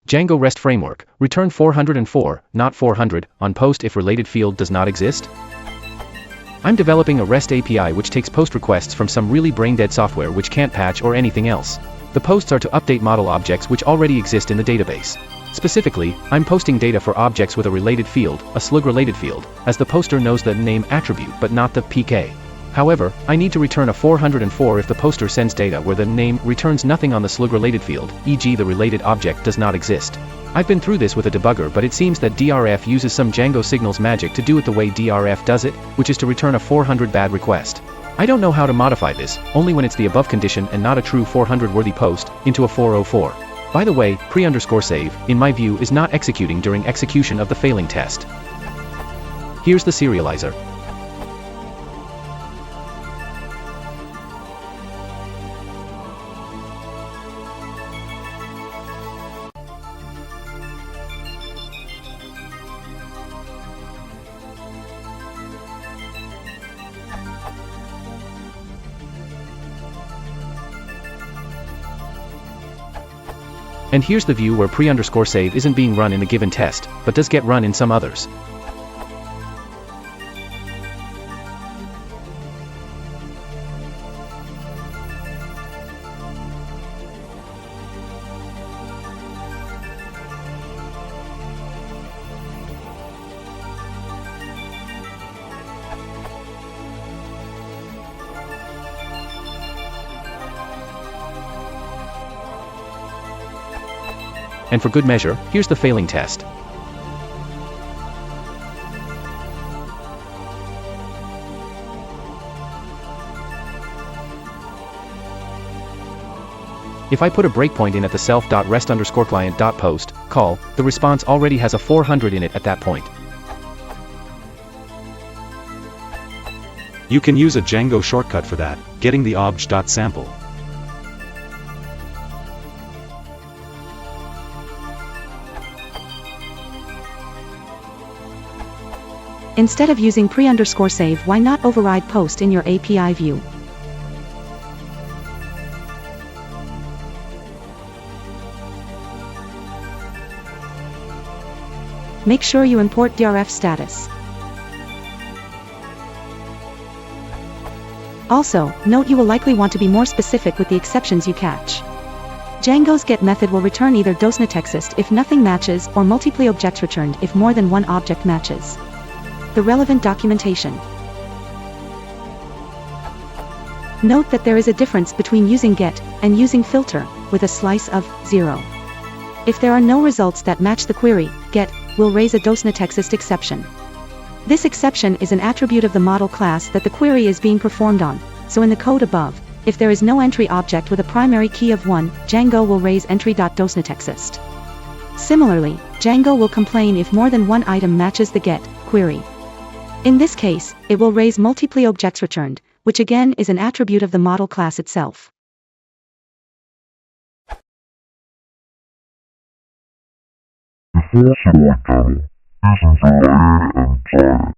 Django REST Framework, return 404, not 400, on post if related field does not exist? I'm developing a REST API which takes post requests from some really brain-dead software which can't patch or anything else. The posts are to update model objects which already exist in the database. Specifically, I'm posting data for objects with a related field, a slug-related field, as the poster knows the name attribute but not the PK. However, I need to return a 404 if the poster sends data where the name returns nothing on the slug-related field, e.g. the related object does not exist. I've been through this with a debugger, but it seems that DRF uses some django-signals magic to do it the way DRF does it, which is to return a 400 bad request. I don't know how to modify this, only when it's the above condition and not a true 400 worthy post, into a 404. By the way, pre_save, in my view, is not executing during execution of the failing test. Here's the serializer. And here's the view where pre_save isn't being run in the given test, but does get run in some others. And for good measure, here's the failing test. If I put a breakpoint in at the self.rest_client.post call, the response already has a 400 in it at that point. You can use a Django shortcut for that, getting the obj.sample. Instead of using pre_save, why not override post in your API view? Make sure you import DRF status. Also, note you will likely want to be more specific with the exceptions you catch. Django's get method will return either dosna_text if nothing matches or multiply objects returned if more than one object matches. The relevant documentation. Note that there is a difference between using get and using filter, with a slice of 0. If there are no results that match the query, get will raise a dosna_text exception. This exception is an attribute of the model class that the query is being performed on, so in the code above, if there is no entry object with a primary key of 1, Django will raise entry.dosna_text. Similarly, Django will complain if more than one item matches the get query. In this case, it will raise multiply objects returned, which again is an attribute of the model class itself. The false channel isn't related and tired.